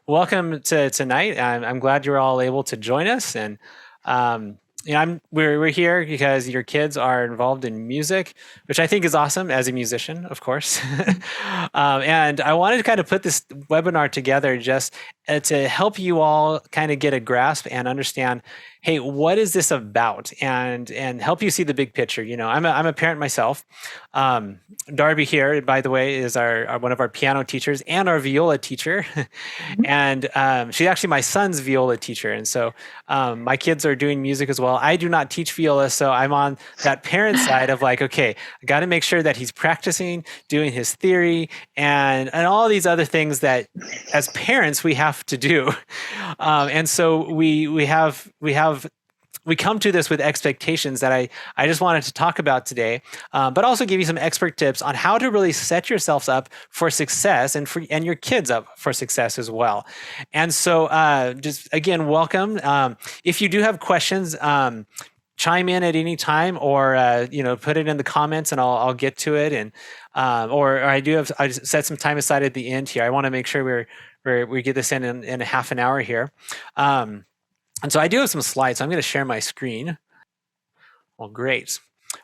welcome to tonight. I'm glad you're all able to join us, and we're here because your kids are involved in music, which I think is awesome as a musician, of course. And I wanted to kind of put this webinar together just to help you all kind of get a grasp and understand, hey, what is this about, and help you see the big picture. I'm a parent myself. Darby here, by the way, is our one of our piano teachers and our viola teacher. And she's actually my son's viola teacher. And so my kids are doing music as well. I do not teach viola, so I'm on that parent side of like, okay, I got to make sure that he's practicing, doing his theory, and all these other things that as parents we have to do. And so we come to this with expectations that I just wanted to talk about today, but also give you some expert tips on how to really set yourselves up for success and your kids up for success as well. And so just again, welcome. If you do have questions, chime in at any time, or put it in the comments and I'll get to it. And or I set some time aside at the end here. I want to make sure we get this in a half an hour here. And so I do have some slides. So I'm going to share my screen. Well, great.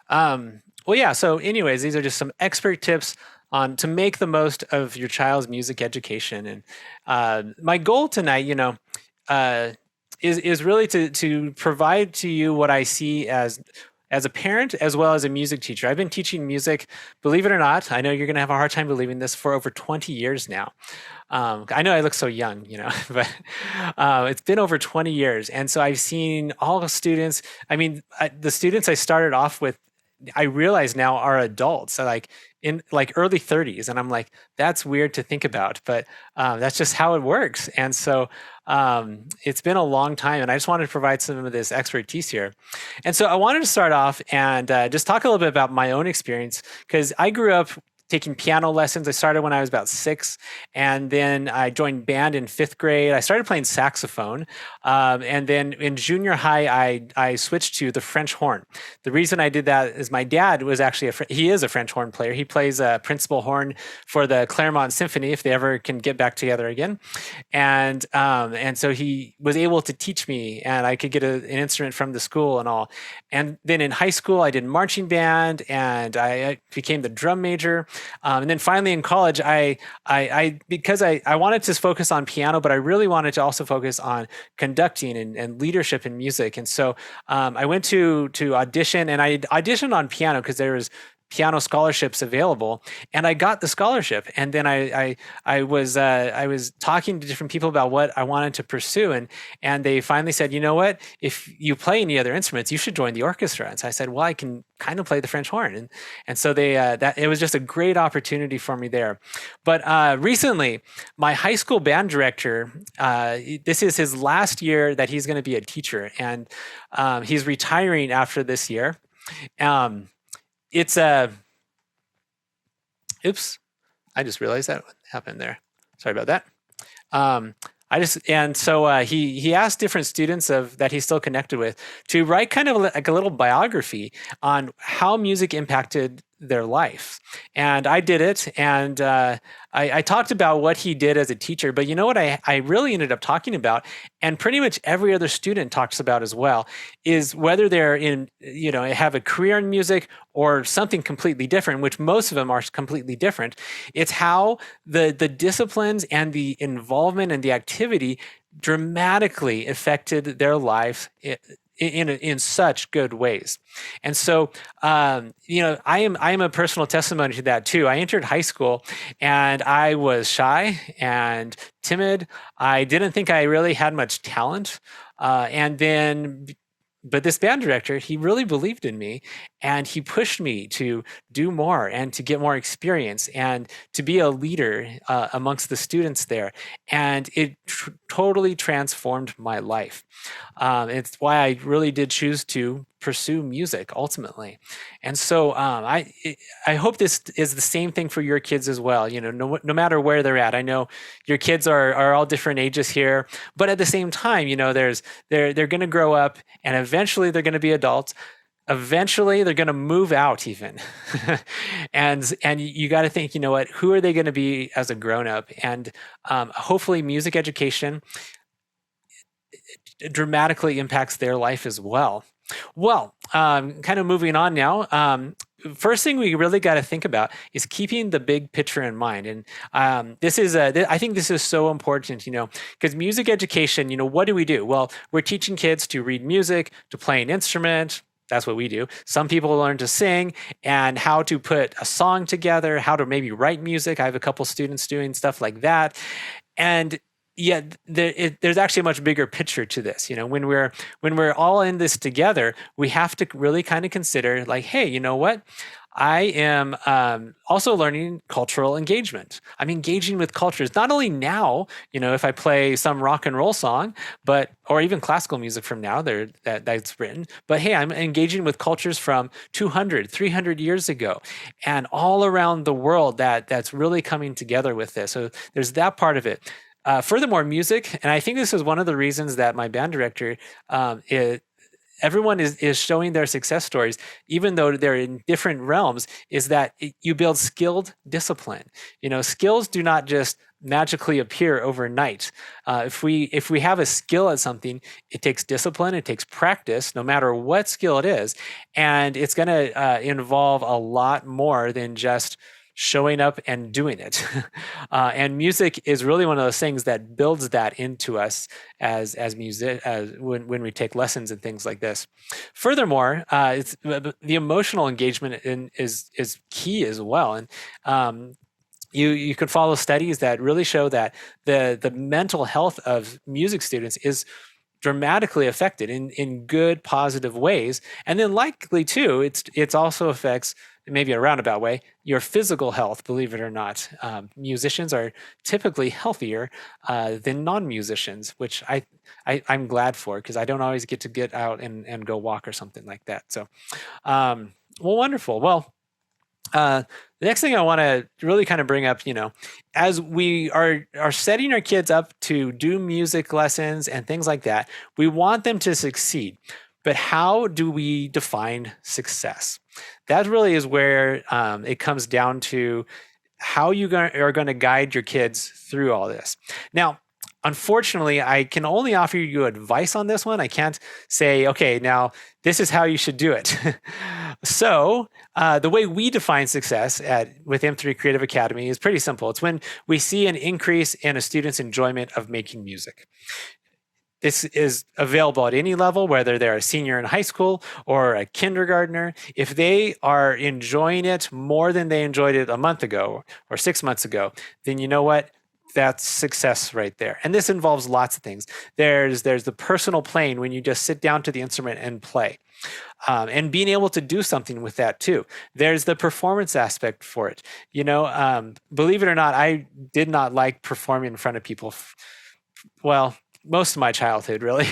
So anyways, these are just some expert tips on to make the most of your child's music education. And my goal tonight, is really to provide to you what I see as a parent as well as a music teacher. I've been teaching music, believe it or not. I know you're going to have a hard time believing this, for over 20 years now. I know I look so young, but it's been over 20 years. And so I've seen all the students. I mean, the students I started off with, I realize now are adults, so like in like early 30s. And I'm like, that's weird to think about, but that's just how it works. And so it's been a long time, and I just wanted to provide some of this expertise here. And so I wanted to start off and just talk a little bit about my own experience, because I grew up taking piano lessons. I started when I was about 6, and then I joined band in 5th grade. I started playing saxophone, and then in junior high, I switched to the French horn. The reason I did that is my dad was actually he is a French horn player. He plays a principal horn for the Claremont Symphony, if they ever can get back together again, and so he was able to teach me, and I could get an instrument from the school and all. And then in high school, I did marching band, and I became the drum major. And then finally in college, because I wanted to focus on piano, but I really wanted to also focus on conducting and leadership in music. And so I went to audition, and I auditioned on piano because there was piano scholarships available, and I got the scholarship. And then I was talking to different people about what I wanted to pursue, and they finally said, you know what, if you play any other instruments, you should join the orchestra. And so I said, well, I can kind of play the French horn, and so that it was just a great opportunity for me there. But recently, my high school band director, this is his last year that he's going to be a teacher, and he's retiring after this year. It's oops, I just realized that happened there. Sorry about that. He asked different students that he's still connected with to write kind of like a little biography on how music impacted their life. And I did it, and I talked about what he did as a teacher, but you know what I really ended up talking about, and pretty much every other student talks about as well, is whether they're have a career in music or something completely different, which most of them are completely different. It's how the disciplines and the involvement and the activity dramatically affected their life in such good ways. And so, I am a personal testimony to that too. I entered high school and I was shy and timid. I didn't think I really had much talent. But this band director, he really believed in me, and he pushed me to do more and to get more experience and to be a leader amongst the students there. And it totally transformed my life. It's why I really did choose to pursue music ultimately. And so I hope this is the same thing for your kids as well. No matter where they're at. I know your kids are all different ages here, but at the same time, they're going to grow up, and eventually they're going to be adults. Eventually they're going to move out even. And you got to think, you know what, who are they going to be as a grown up? And hopefully music education dramatically impacts their life as well. Well, kind of moving on now. First thing we really got to think about is keeping the big picture in mind, and I think this is so important, because music education, what do we do? Well, we're teaching kids to read music, to play an instrument. That's what we do. Some people learn to sing and how to put a song together, how to maybe write music. I have a couple students doing stuff like that, and yet there's actually a much bigger picture to this. When we're all in this together, we have to really kind of consider, like, hey, you know what, I am also learning cultural engagement. I'm engaging with cultures, not only now, if I play some rock and roll song, or even classical music from now that's written, but hey, I'm engaging with cultures from 200, 300 years ago, and all around the world that's really coming together with this. So there's that part of it. Furthermore, music, and I think this is one of the reasons that my band director, everyone is showing their success stories, even though they're in different realms, is that you build skilled discipline. Skills do not just magically appear overnight. If we have a skill at something, it takes discipline, it takes practice, no matter what skill it is, and it's going to involve a lot more than just showing up and doing it. And music is really one of those things that builds that into us as music, when we take lessons and things like this. Furthermore, it's the emotional engagement is key as well. And you could follow studies that really show that the mental health of music students is dramatically affected in good, positive ways. And then likely too, it's also affects, maybe a roundabout way, your physical health, believe it or not. Musicians are typically healthier than non-musicians, which I'm glad for, because I don't always get to get out and go walk or something like that. So, well, wonderful. Well, the next thing I want to really kind of bring up, as we are setting our kids up to do music lessons and things like that, we want them to succeed. But how do we define success? That really is where it comes down to how you are going to guide your kids through all this. Now, unfortunately, I can only offer you advice on this one. I can't say, okay, now this is how you should do it. So the way we define success with M3 Creative Academy is pretty simple. It's when we see an increase in a student's enjoyment of making music. This is available at any level, whether they're a senior in high school or a kindergartner. If they are enjoying it more than they enjoyed it a month ago or 6 months ago, then you know what? That's success right there. And this involves lots of things. There's the personal playing, when you just sit down to the instrument and play. And being able to do something with that too. There's the performance aspect for it. Believe it or not, I did not like performing in front of people. Well, most of my childhood, really.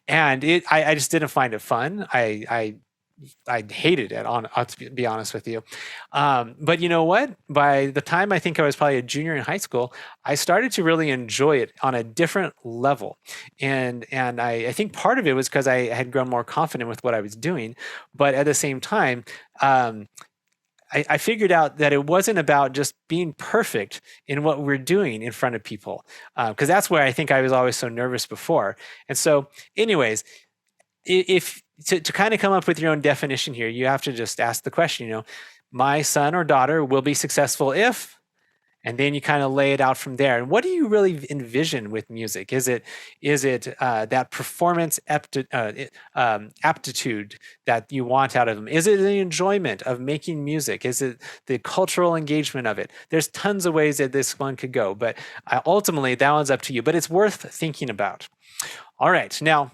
And I just didn't find it fun. I hated it, to be honest with you. But you know what? By the time I think I was probably a junior in high school, I started to really enjoy it on a different level. And I think part of it was because I had grown more confident with what I was doing. But at the same time, I figured out that it wasn't about just being perfect in what we're doing in front of people, because that's where I think I was always so nervous before. And so, anyways, if to kind of come up with your own definition here, you have to just ask the question, my son or daughter will be successful if, and then you kind of lay it out from there. And what do you really envision with music? Is it that performance aptitude that you want out of them? Is it the enjoyment of making music? Is it the cultural engagement of it? There's tons of ways that this one could go, but ultimately that one's up to you. But it's worth thinking about. All right, now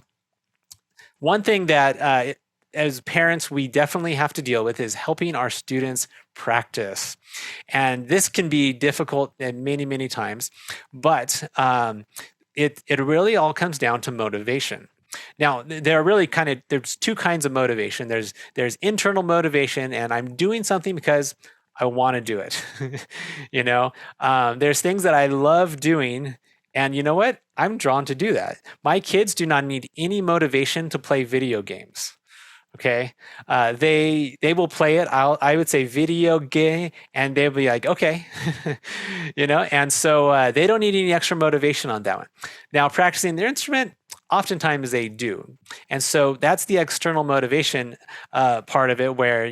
one thing that as parents, we definitely have to deal with is helping our students practice. And this can be difficult many, many times, but it really all comes down to motivation. Now, there's two kinds of motivation. There's internal motivation, and I'm doing something because I want to do it. There's things that I love doing, and you know what? I'm drawn to do that. My kids do not need any motivation to play video games. Okay, they will play it. I would say video game, and they'll be like, okay, And so they don't need any extra motivation on that one. Now, practicing their instrument, oftentimes they do, and so that's the external motivation part of it, where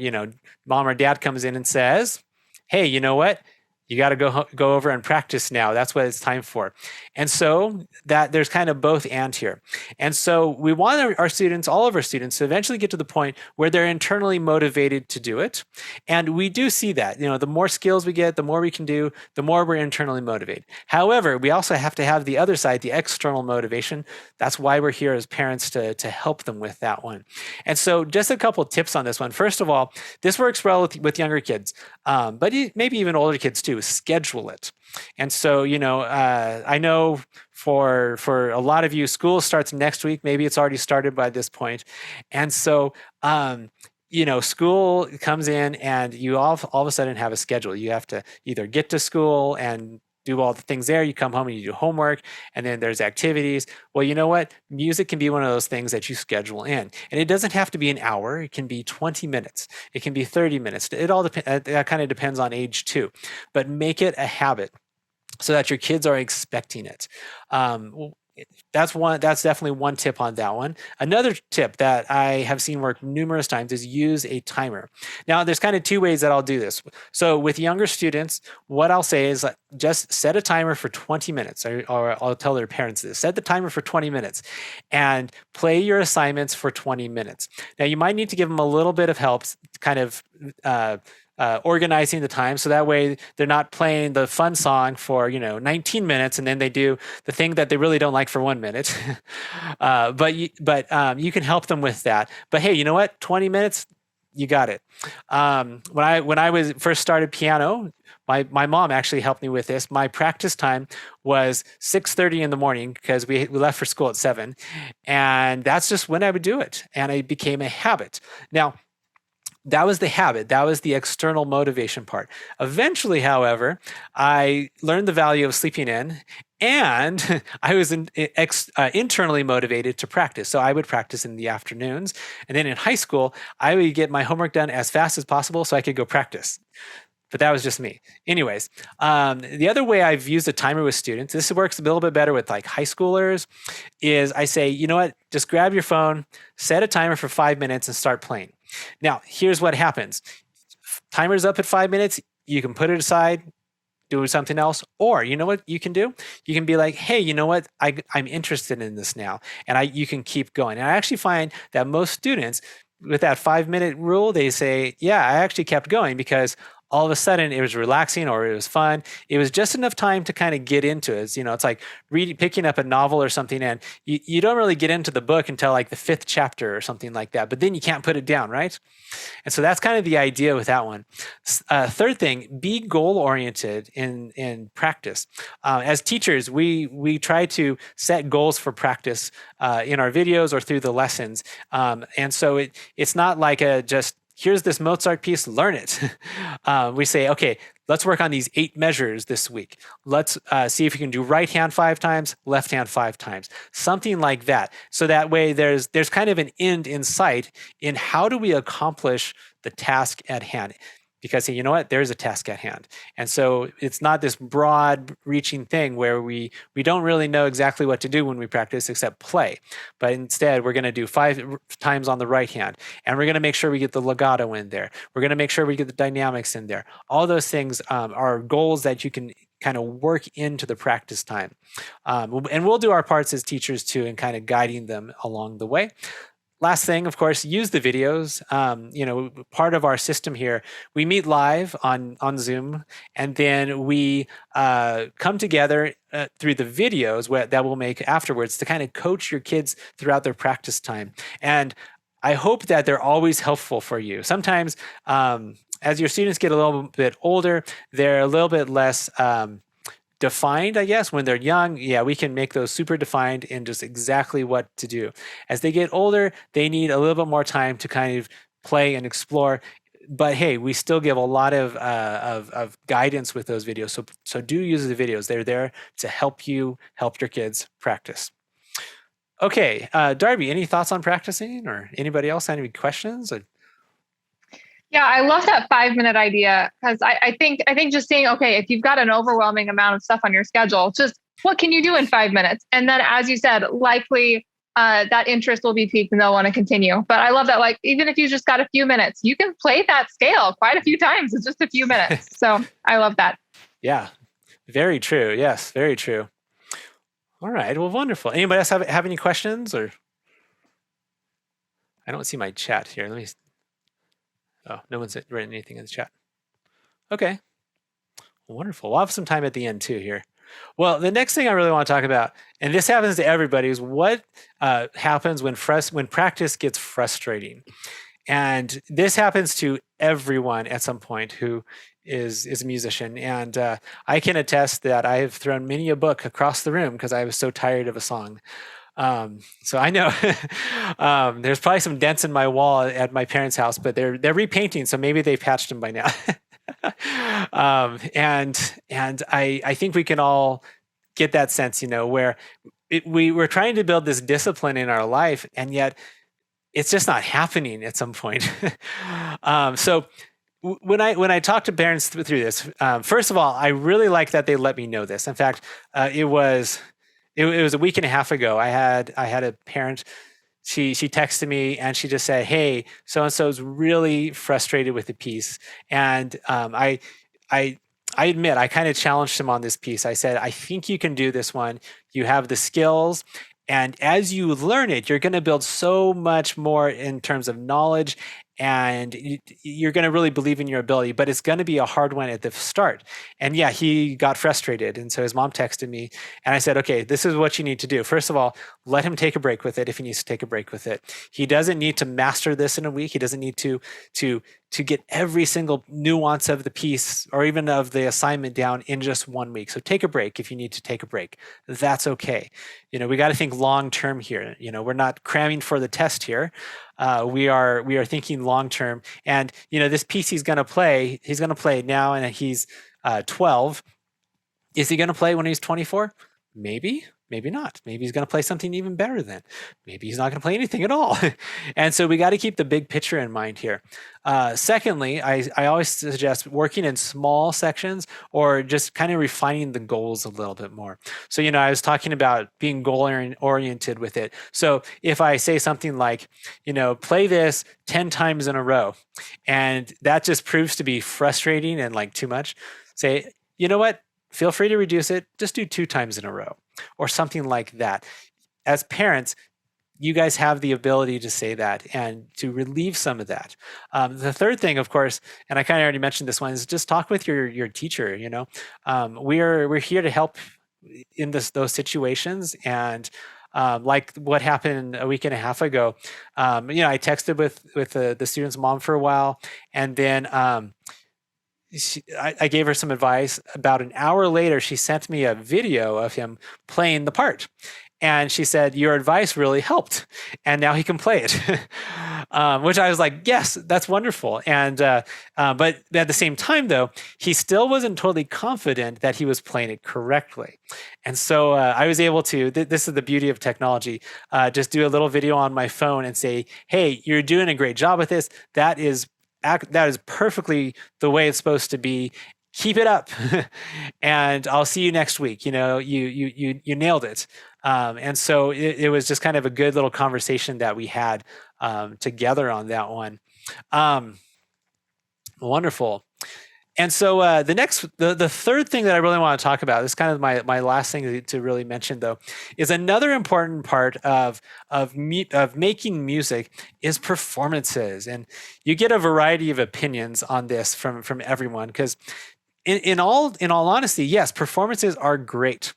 mom or dad comes in and says, "Hey, you know what? You got to go over and practice now. That's what it's time for." And so that there's kind of both and here. And so we want our students, all of our students, to eventually get to the point where they're internally motivated to do it. And we do see that. The more skills we get, the more we can do, the more we're internally motivated. However, we also have to have the other side, the external motivation. That's why we're here as parents to help them with that one. And so just a couple of tips on this one. First of all, this works well with younger kids, but maybe even older kids too. Schedule it. And so, I know for a lot of you, school starts next week. Maybe it's already started by this point. And so, school comes in and you all of a sudden have a schedule. You have to either get to school and do all the things there. You come home and you do homework, and then there's activities. Well, you know what? Music can be one of those things that you schedule in. And it doesn't have to be an hour. It can be 20 minutes. It can be 30 minutes. It all depends. That kind of depends on age too. But make it a habit so that your kids are expecting it. That's definitely one tip on that one. Another tip that I have seen work numerous times is use a timer. Now, there's kind of two ways that I'll do this. So with younger students, what I'll say is just set a timer for 20 minutes, or I'll tell their parents this. Set the timer for 20 minutes and play your assignments for 20 minutes. Now, you might need to give them a little bit of help, kind of organizing the time, so that way they're not playing the fun song for 19 minutes and then they do the thing that they really don't like for 1 minute. But you can help them with that. But hey, you know what? 20 minutes, you got it. When I was first started piano, my mom actually helped me with this. My practice time was 6:30 in the morning because we left for school at 7, and that's just when I would do it, and it became a habit. Now, that was the habit. That was the external motivation part. Eventually, however, I learned the value of sleeping in, and I was internally motivated to practice. So I would practice in the afternoons. And then in high school, I would get my homework done as fast as possible so I could go practice. But that was just me. Anyways, the other way I've used a timer with students, this works a little bit better with like high schoolers, is I say, you know what, just grab your phone, set a timer for 5 minutes and start playing. Now, here's what happens. Timer's up at 5 minutes. You can put it aside, do something else. Or you know what you can do? You can be like, hey, you know what? I'm interested in this now. And you can keep going. And I actually find that most students with that 5-minute rule, they say, yeah, I actually kept going because all of a sudden it was relaxing or it was fun. It was just enough time to kind of get into it. It's like picking up a novel or something, and you don't really get into the book until like the 5th chapter or something like that, but then you can't put it down, right? And so that's kind of the idea with that one. Third thing, be goal-oriented in practice. As teachers, we try to set goals for practice in our videos or through the lessons. And so it's not like just, here's this Mozart piece, learn it. We say, okay, let's work on these 8 measures this week. Let's see if you can do right hand 5 times, left hand 5 times, something like that. So that way there's kind of an end in sight in how do we accomplish the task at hand. Because you know what, there's a task at hand. And so it's not this broad reaching thing where we don't really know exactly what to do when we practice except play. But instead, we're going to do 5 times on the right hand. And we're going to make sure we get the legato in there. We're going to make sure we get the dynamics in there. All those things are goals that you can kind of work into the practice time. And we'll do our parts as teachers too in kind of guiding them along the way. Last thing, of course, use the videos. Part of our system here, we meet live on Zoom, and then we come together through the videos that we'll make afterwards to kind of coach your kids throughout their practice time. And I hope that they're always helpful for you. Sometimes, as your students get a little bit older, they're a little bit less defined, I guess. When they're young, yeah, we can make those super defined in just exactly what to do. As they get older, they need a little bit more time to kind of play and explore. But hey, we still give a lot of guidance with those videos. So do use the videos. They're there to help you help your kids practice. Okay, Darby, any thoughts on practicing, or anybody else? Any questions? Yeah, I love that 5 minute idea because I think just saying, okay, if you've got an overwhelming amount of stuff on your schedule, just what can you do in 5 minutes? And then as you said, likely that interest will be peaked and they'll want to continue. But I love that, like, even if you just got a few minutes, you can play that scale quite a few times. It's just a few minutes. So I love that. Yeah, very true. Yes, very true. All right. Well, wonderful. Anybody else have any questions? Or I don't see my chat here. Let me. Oh, no one's written anything in the chat. Okay. Wonderful. We'll have some time at the end too here. Well, the next thing I really want to talk about, and this happens to everybody, is what happens when practice gets frustrating. And this happens to everyone at some point who is a musician. And I can attest that I have thrown many a book across the room because I was so tired of a song. So I know there's probably some dents in my wall at my parents' house, but they're repainting, so maybe they've patched them by now. And I think we can all get that sense, where we're trying to build this discipline in our life, and yet it's just not happening at some point. So when I talk to parents through this, first of all, I really like that they let me know this. In fact, it was a week and a half ago. I had a parent. She texted me and she just said, "Hey, so and so is really frustrated with the piece," and I I admit I kind of challenged him on this piece. I said, "I think you can do this one. You have the skills." And as you learn it, you're going to build so much more in terms of knowledge, and you're going to really believe in your ability, but it's going to be a hard one at the start. And yeah, he got frustrated. And so his mom texted me and I said, "Okay, this is what you need to do. First of all, let him take a break with it if he needs to take a break with it. He doesn't need to master this in a week. He doesn't need to to get every single nuance of the piece or even of the assignment down in just 1 week. So take a break if you need to take a break. That's okay. We got to think long term here. We're not cramming for the test here. We are thinking long term. And this piece he's going to play. He's going to play now, and he's 12. Is he going to play when he's 24? Maybe, maybe not. Maybe he's going to play something even better then. Maybe he's not going to play anything at all. And so we got to keep the big picture in mind here. Secondly, I always suggest working in small sections or just kind of refining the goals a little bit more. So, I was talking about being goal oriented with it. So if I say something like, play this 10 times in a row, and that just proves to be frustrating and like too much, say, you know what? Feel free to reduce it. Just do 2 times in a row or something like that. As parents, you guys have the ability to say that and to relieve some of that. The third thing, of course, and I kind of already mentioned this one, is just talk with your teacher. We're here to help in those situations. And like what happened a week and a half ago, I texted with the student's mom for a while, and then I gave her some advice. About an hour later, she sent me a video of him playing the part. And she said, "Your advice really helped. And now he can play it." Which I was like, yes, that's wonderful. And but at the same time, though, he still wasn't totally confident that he was playing it correctly. And so I was able to, this is the beauty of technology, just do a little video on my phone and say, "Hey, you're doing a great job with this. That is perfectly the way it's supposed to be. Keep it up." And I'll see you next week. You nailed it. And so it was just kind of a good little conversation that we had together on that one. Wonderful. And so the third thing that I really want to talk about, this is kind of my last thing to really mention, though, is another important part of making music is performances. And you get a variety of opinions on this from everyone, because in all honesty, yes, performances are great.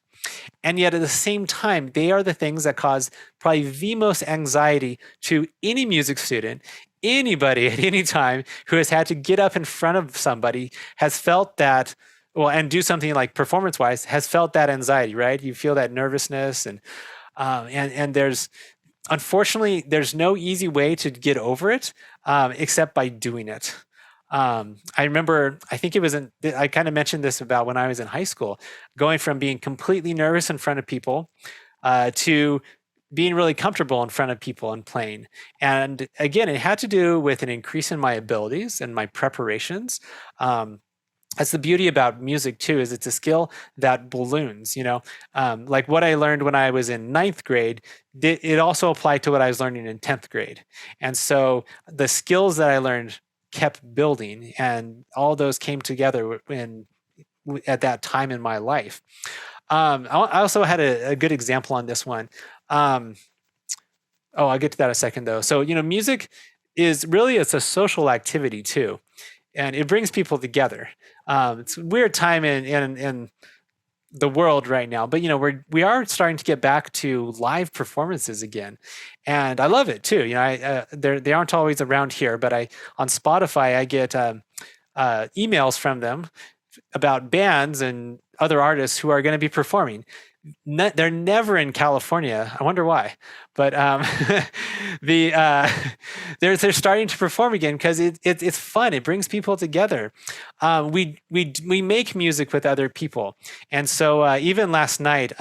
And yet at the same time, they are the things that cause probably the most anxiety to any music student. Anybody at any time who has had to get up in front of somebody has felt that, well, and do something like performance wise, has felt that anxiety, right? You feel that nervousness, and there's, unfortunately, there's no easy way to get over it except by doing it. I remember, I think it was I kind of mentioned this about when I was in high school, going from being completely nervous in front of people to being really comfortable in front of people and playing. And again, it had to do with an increase in my abilities and my preparations. That's the beauty about music too, is it's a skill that balloons. Like what I learned when I was in ninth grade, it also applied to what I was learning in 10th grade. And so the skills that I learned kept building, and all those came together at that time in my life. I also had a good example on this one. Um, I'll get to that in a second though. So, music is really, it's a social activity too, and it brings people together. It's a weird time in the world right now, but we are starting to get back to live performances again, and I love it too. They aren't always around here, but I on Spotify I get emails from them about bands and other artists who are going to be performing. They're never in California. I wonder why, but the they're starting to perform again because it's fun. It brings people together. We make music with other people, and so even last night,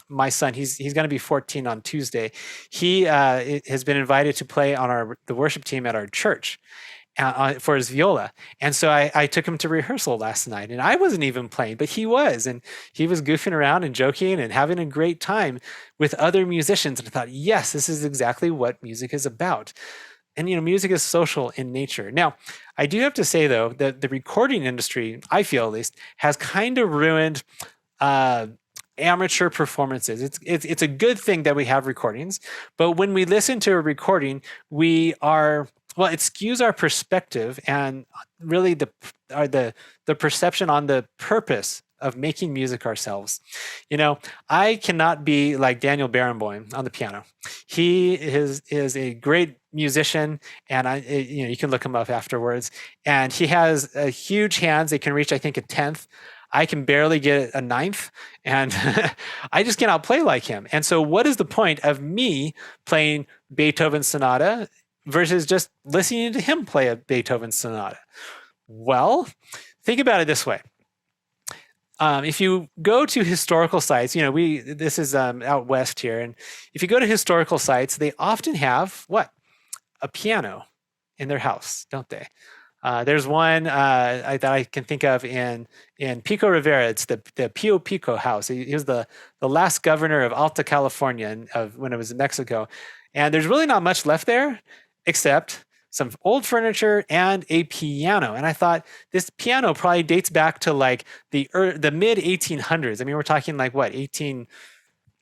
my son, he's going to be 14 on Tuesday. He has been invited to play on the worship team at our church for his viola. And so I took him to rehearsal last night, and I wasn't even playing, but he was. And he was goofing around and joking and having a great time with other musicians. And I thought, yes, this is exactly what music is about. And, music is social in nature. Now, I do have to say, though, that the recording industry, I feel at least, has kind of ruined amateur performances. It's a good thing that we have recordings, but when we listen to a recording, it skews our perspective and really the perception on the purpose of making music ourselves. I cannot be like Daniel Barenboim on the piano. He is a great musician, and you can look him up afterwards. And he has huge hands. They can reach, I think, a tenth. I can barely get a ninth, and I just cannot play like him. And so, what is the point of me playing Beethoven's sonata versus just listening to him play a Beethoven sonata? Well, think about it this way. If you go to historical sites, this is out west here, and if you go to historical sites, they often have what? A piano in their house, don't they? There's one that I can think of in Pico Rivera. It's the Pio Pico house. He was the last governor of Alta California when it was in Mexico. And there's really not much left there except some old furniture and a piano. And I thought this piano probably dates back to like the mid 1800s. I mean, we're talking like what, 1840s,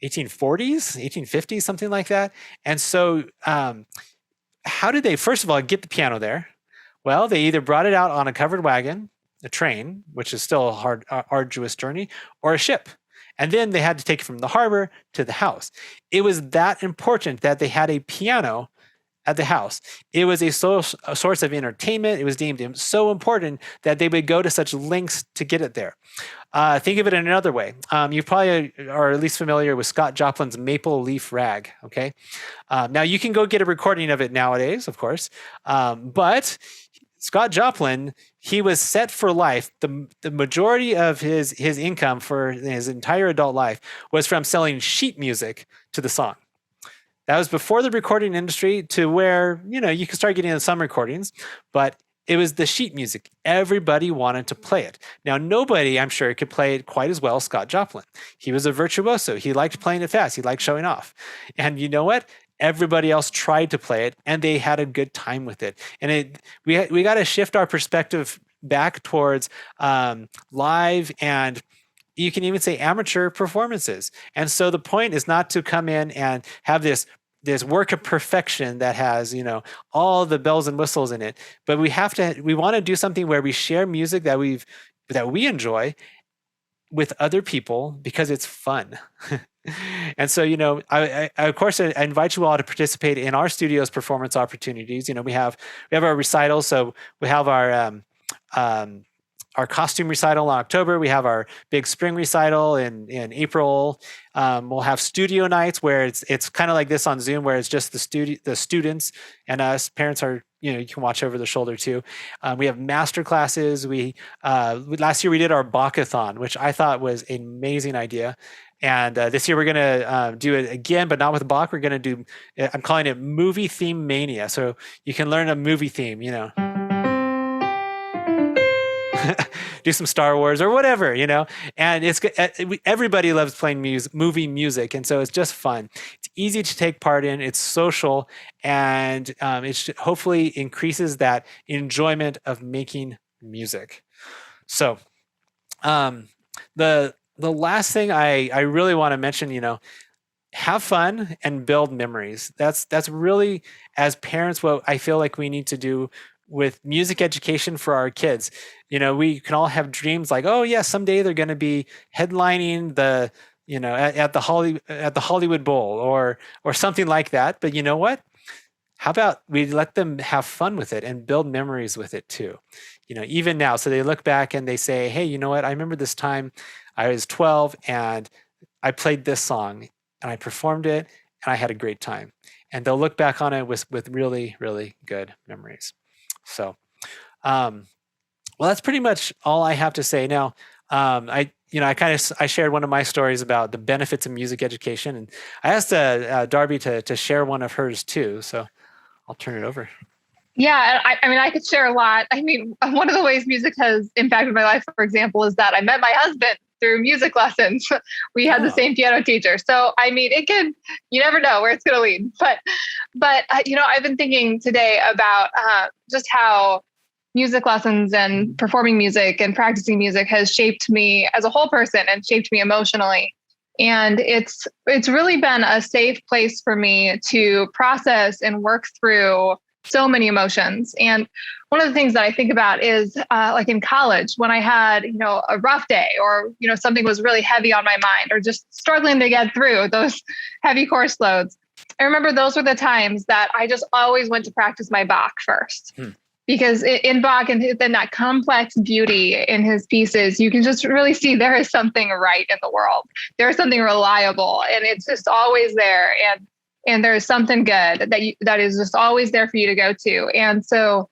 1850s, something like that. And so how did they, first of all, get the piano there? Well, they either brought it out on a covered wagon, a train, which is still a hard, arduous journey, or a ship. And then they had to take it from the harbor to the house. It was that important that they had a piano at the house. It was a source of entertainment. It was deemed so important that they would go to such lengths to get it there. Think of it in another way. You probably are at least familiar with Scott Joplin's Maple Leaf Rag, okay? Now, you can go get a recording of it nowadays, of course, but Scott Joplin, he was set for life. The majority of his income for his entire adult life was from selling sheet music to the song. That was before the recording industry, to where, you could start getting some recordings, but it was the sheet music. Everybody wanted to play it. Now, nobody, I'm sure, could play it quite as well as Scott Joplin. He was a virtuoso. He liked playing it fast. He liked showing off. And you know what? Everybody else tried to play it, and they had a good time with it. And we got to shift our perspective back towards live, and you can even say amateur performances. And so the point is not to come in and have this work of perfection that has, all the bells and whistles in it, but we want to do something where we share music that we enjoy with other people because it's fun. And so, I of course, I invite you all to participate in our studio's performance opportunities. We have our recitals. So we have our costume recital in October. We have our big spring recital in April. We'll have studio nights where it's kind of like this on Zoom, where it's just the students and us. Parents are, you can watch over the shoulder too. We have master classes. Last year we did our Bach-a-thon, which I thought was an amazing idea. And this year we're going to do it again, but not with Bach. We're going to do, I'm calling it movie theme mania. So you can learn a movie theme, do some Star Wars or whatever, and everybody loves playing movie music. And so it's just fun. It's easy to take part in. It's social, and it hopefully increases that enjoyment of making music. So the last thing I really want to mention, have fun and build memories. That's really, as parents, what I feel like we need to do with music education for our kids. We can all have dreams like, oh yeah, someday they're going to be headlining the, at the Hollywood Bowl or something like that. But you know what? How about we let them have fun with it and build memories with it too? Even now, so they look back and they say, hey, you know what? I remember this time I was 12 and I played this song and I performed it and I had a great time. And they'll look back on it with really, really good memories. So, well, that's pretty much all I have to say now. I shared one of my stories about the benefits of music education, and I asked Darby to share one of hers too. So I'll turn it over. Yeah, I mean, I could share a lot. I mean, one of the ways music has impacted my life, for example, is that I met my husband through music lessons. We had the same piano teacher. So, I mean, you never know where it's going to lead. But I've been thinking today about just how music lessons and performing music and practicing music has shaped me as a whole person and shaped me emotionally. And it's really been a safe place for me to process and work through so many emotions. And one of the things that I think about is like in college, when I had, a rough day or, something was really heavy on my mind or just struggling to get through those heavy course loads. I remember those were the times that I just always went to practice my Bach first. Because in Bach and then that complex beauty in his pieces, you can just really see there is something right in the world. There is something reliable, and it's just always there. And there's something good that is just always there for you to go to. And so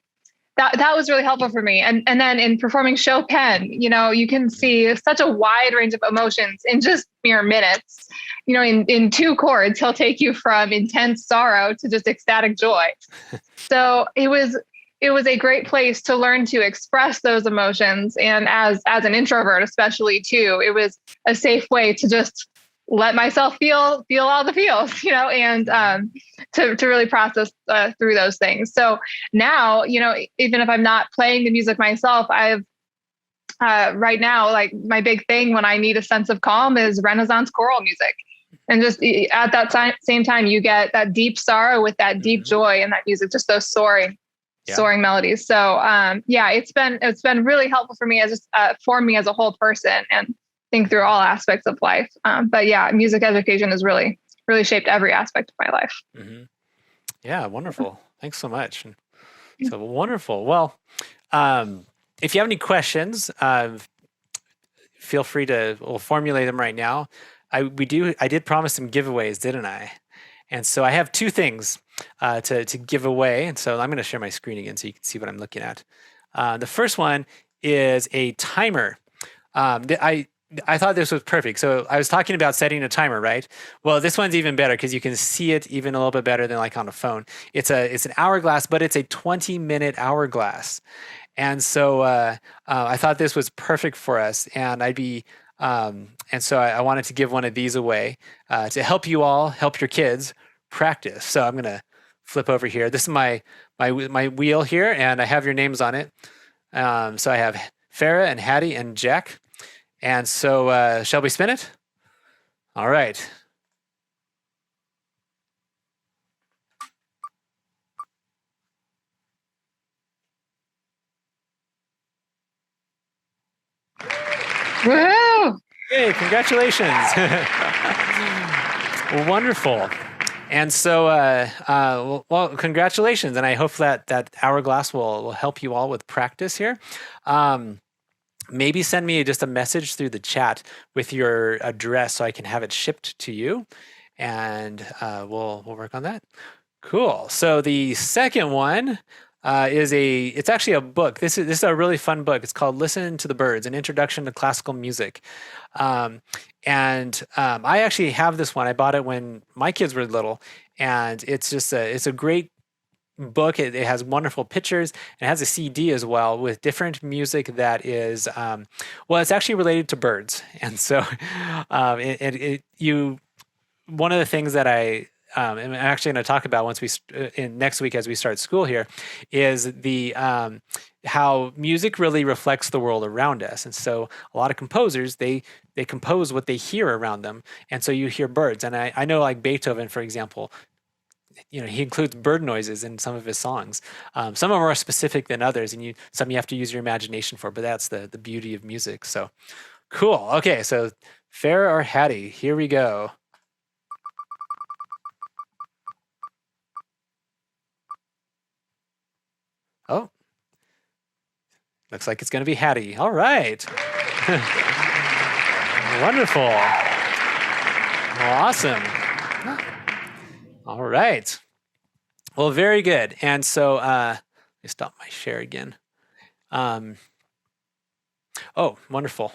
that was really helpful for me. And then in performing Chopin, you can see such a wide range of emotions in just mere minutes. In two chords, he'll take you from intense sorrow to just ecstatic joy. So it was a great place to learn to express those emotions. And as an introvert, especially too, it was a safe way to just let myself feel all the feels, and to really process through those things. So now, even if I'm not playing the music myself, I've right now, like my big thing when I need a sense of calm is Renaissance choral music. And just at that same time, you get that deep sorrow with that deep joy in that music, just those soaring melodies. So it's been really helpful for me as for me as a whole person and think through all aspects of life. But yeah, music education has really, really shaped every aspect of my life. Mm-hmm. Yeah, wonderful. Thanks so much. So wonderful. Well, if you have any questions, feel free to formulate them right now. I did promise some giveaways, didn't I? And so I have two things to give away. And so I'm going to share my screen again so you can see what I'm looking at. The first one is a timer. I thought this was perfect. So I was talking about setting a timer, right? Well, this one's even better because you can see it even a little bit better than like on a phone. It's an hourglass, but it's a 20-minute hourglass. And so I thought this was perfect for us. And so I wanted to give one of these away to help you all, help your kids practice. So I'm going to flip over here. This is my wheel here, and I have your names on it. So I have Farah and Hattie and Jack. And so shall we spin it? All right. Woo! Hey, congratulations. Wonderful. And so, well, congratulations. And I hope that hourglass will help you all with practice here. Maybe send me just a message through the chat with your address so I can have it shipped to you. And we'll work on that. Cool. So the second one It's actually a book. This is a really fun book. It's called Listen to the Birds: An Introduction to Classical Music. Um, and I actually have this one. I bought it when my kids were little, and it's a great book. It has wonderful pictures. It has a CD as well with different music that is, well, it's actually related to birds. And so, you one of the things that I am actually going to talk about once in next week as we start school here is the how music really reflects the world around us. And so a lot of composers they compose what they hear around them, and so you hear birds. And I know like Beethoven, for example, he includes bird noises in some of his songs. Some are more specific than others, and some you have to use your imagination for. But that's the beauty of music. So cool. Okay, so Farah or Hattie, here we go. Oh, looks like it's going to be Hattie. All right. Wonderful. Well, awesome. All right. Well, very good. And so let me stop my share again. Um, oh, wonderful.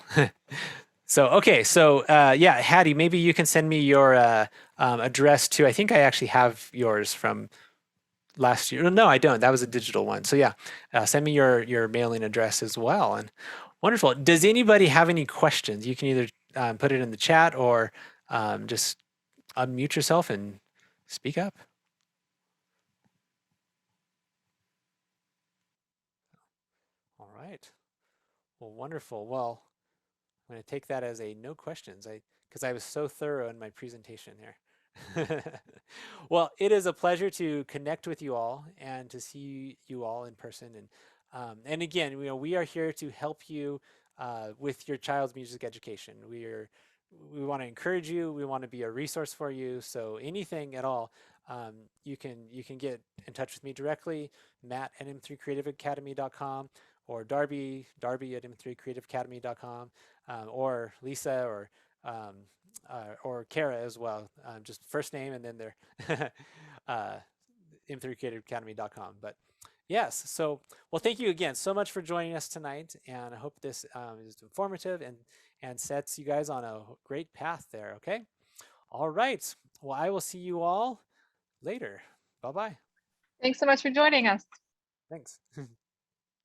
So, okay. So, yeah, Hattie, maybe you can send me your address too. I think I actually have yours from last year. No, I don't. That was a digital one. So, yeah, send me your mailing address as well. And wonderful. Does anybody have any questions? You can either put it in the chat or just unmute yourself and speak up. All right. Well, wonderful. Well, I'm going to take that as a no questions. Because I was so thorough in my presentation here. Well, it is a pleasure to connect with you all and to see you all in person. And again, we are here to help you with your child's music education. We want to encourage you. We want to be a resource for you. So anything at all, you can get in touch with me directly, Matt at m3creativeacademy.com, or Darby at m3creativeacademy.com, or Lisa or Kara as well. Just first name and then their m3creativeacademy.com. But yes, so well, thank you again so much for joining us tonight, and I hope this is informative and sets you guys on a great path there. Okay, all right. Well, I will see you all later. Bye bye. Thanks so much for joining us. Thanks.